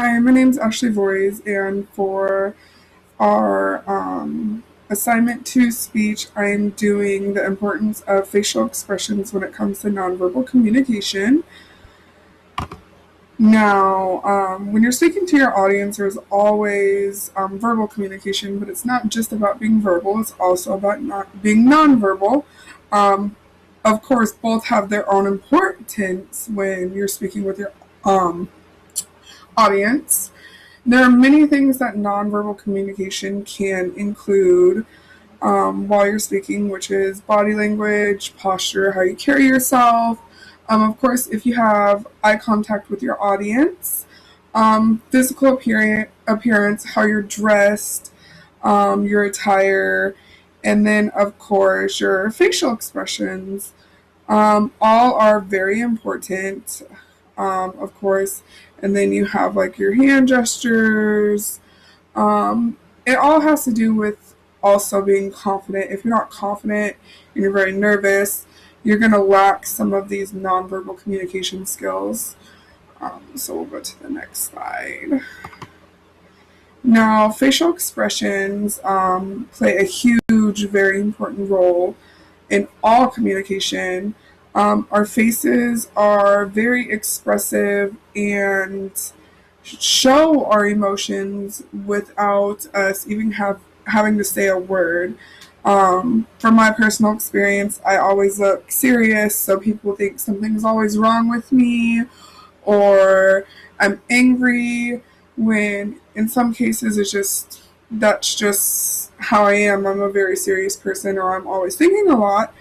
Hi, my name's Ashley Voice, and for our assignment to speech, I'm doing the importance of facial expressions when it comes to nonverbal communication. Now, when you're speaking to your audience, there's always verbal communication, but it's not just about being verbal, it's also about not being nonverbal. Um, of course, both have their own importance when you're speaking with your um, audience. There are many things that nonverbal communication can include while you're speaking, which is body language, posture, how you carry yourself. Of course, if you have eye contact with your audience, physical appearance, how you're dressed, your attire, and then, of course, your facial expressions. All are very important, of course. And then you have like your hand gestures. It all has to do with also being confident. If you're not confident and you're very nervous, you're going to lack some of these nonverbal communication skills. So we'll go to the next slide. Now, facial expressions play a huge, very important role in all communication. Our faces are very expressive and show our emotions without us even having to say a word. From my personal experience, I always look serious, so people think something's always wrong with me, or I'm angry, when in some cases it's just that's just how I am. I'm a very serious person, or I'm always thinking a lot,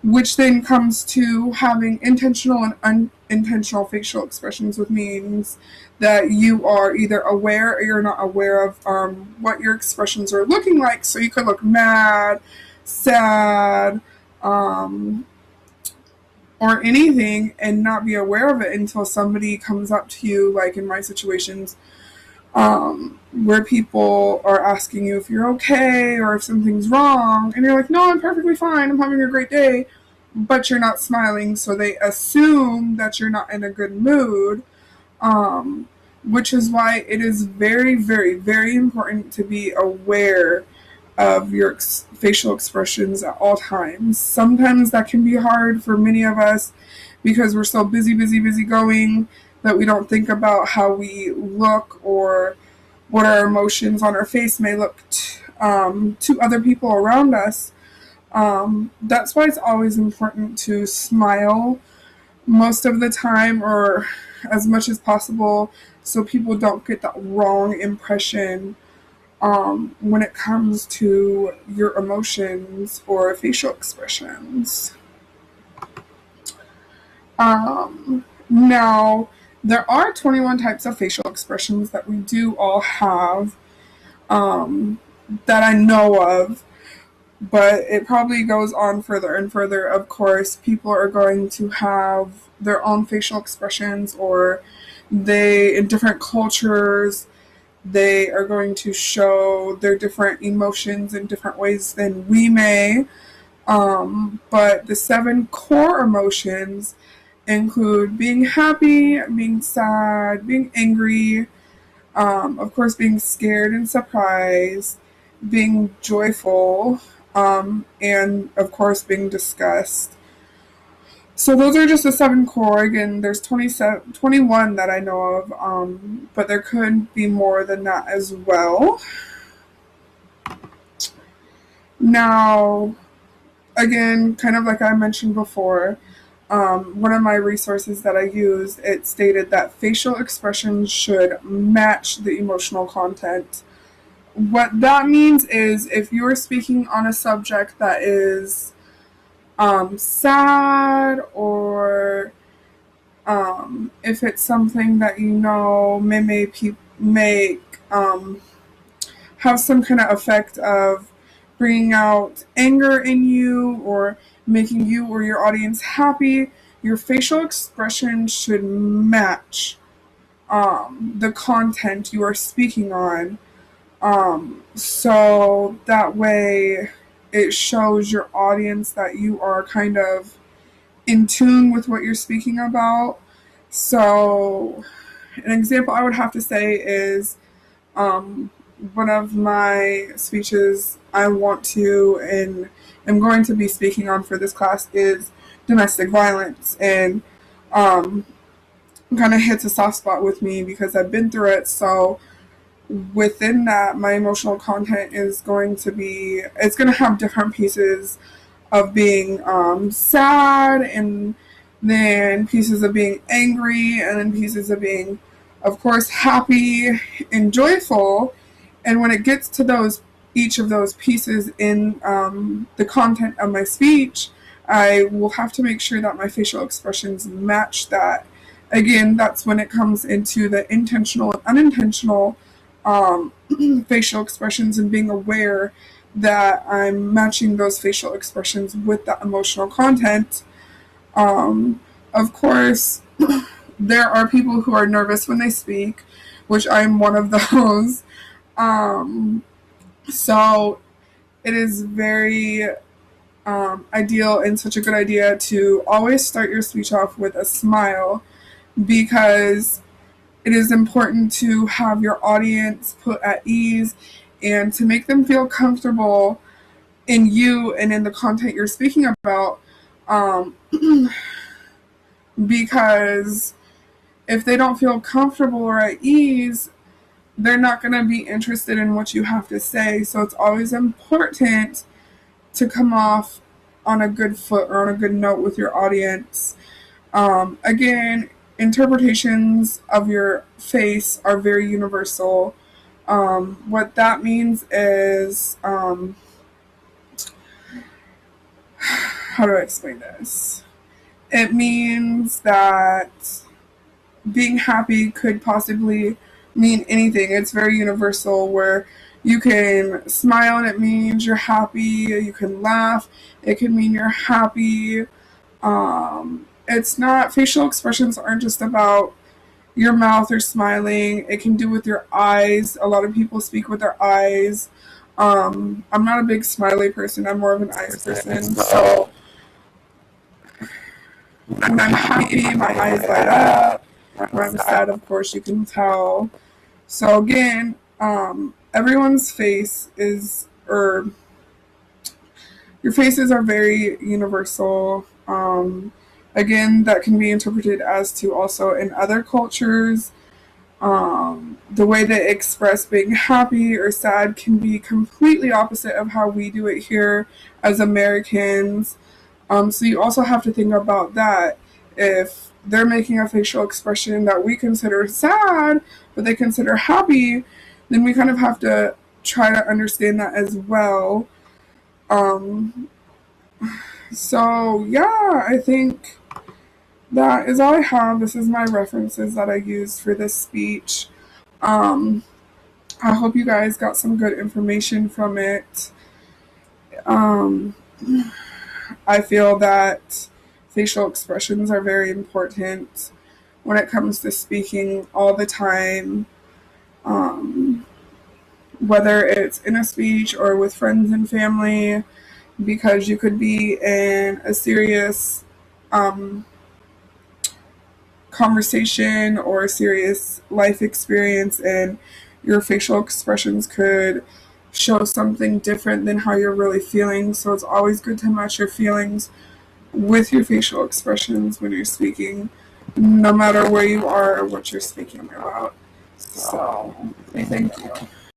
which then comes to having intentional and unintentional facial expressions, which means that you are either aware or you're not aware of what your expressions are looking like. So you could look mad, sad, um, or anything and not be aware of it until somebody comes up to you, like in my situations, where people are asking you if you're okay or if something's wrong, and you're like, no, I'm perfectly fine, I'm having a great day, but you're not smiling, so they assume that you're not in a good mood, um, which is why it is very, very, very important to be aware of your facial expressions at all times. Sometimes that can be hard for many of us because we're so busy, busy, busy going that we don't think about how we look or what our emotions on our face may look to other people around us. That's why it's always important to smile most of the time, or as much as possible, so people don't get that wrong impression when it comes to your emotions or facial expressions. Now, there are 21 types of facial expressions that we do all have, um, that I know of, but it probably goes on further and further. Of course, people are going to have their own facial expressions, or in different cultures, they are going to show their different emotions in different ways than we may. But the seven core emotions include being happy, being sad, being angry, of course, being scared and surprised, being joyful, and of course, being disgust. So those are just the seven core. Again, there's 27, 21 that I know of, but there could be more than that as well. Now, again, kind of like I mentioned before, one of my resources that I used, it stated that facial expressions should match the emotional content. What that means is if you're speaking on a subject that is sad, or if it's something that you know make have some kind of effect of bringing out anger in you or making you or your audience happy, your facial expression should match the content you are speaking on. So that way it shows your audience that you are kind of in tune with what you're speaking about. So an example I would have to say is um, one of my speeches I want to and am going to be speaking on for this class is domestic violence. And um, kind of hits a soft spot with me because I've been through it. So within that, my emotional content is going to be, it's going to have different pieces of being sad, and then pieces of being angry, and then pieces of being, of course, happy and joyful. And when it gets to those, each of those pieces in the content of my speech, I will have to make sure that my facial expressions match that. Again, that's when it comes into the intentional and unintentional um, facial expressions, and being aware that I'm matching those facial expressions with the emotional content. Of course, there are people who are nervous when they speak, which I'm one of those. Um, so it is very ideal and such a good idea to always start your speech off with a smile, because it is important to have your audience put at ease and to make them feel comfortable in you and in the content you're speaking about. Um, because if they don't feel comfortable or at ease, they're not going to be interested in what you have to say. So it's always important to come off on a good foot or on a good note with your audience. Again, interpretations of your face are very universal. What that means is, how do I explain this? It means that being happy could possibly mean anything. It's very universal, where you can smile and it means you're happy. You can laugh, it can mean you're happy. It's not, facial expressions aren't just about your mouth or smiling. It can do with your eyes. A lot of people speak with their eyes. I'm not a big smiley person. I'm more of an eyes person. So when I'm happy, my eyes light up. When I'm sad, of course, you can tell. So again, everyone's face is, or your faces are very universal. Again, that can be interpreted as to also in other cultures. The way they express being happy or sad can be completely opposite of how we do it here as Americans. So you also have to think about that. If they're making a facial expression that we consider sad, but they consider happy, then we kind of have to try to understand that as well. So yeah, I think that is all I have. This is my references that I used for this speech. I hope you guys got some good information from it. I feel that facial expressions are very important when it comes to speaking all the time, whether it's in a speech or with friends and family, because you could be in a serious conversation or a serious life experience, and your facial expressions could show something different than how you're really feeling. So it's always good to match your feelings with your facial expressions when you're speaking, no matter where you are or what you're speaking about. So, thank you.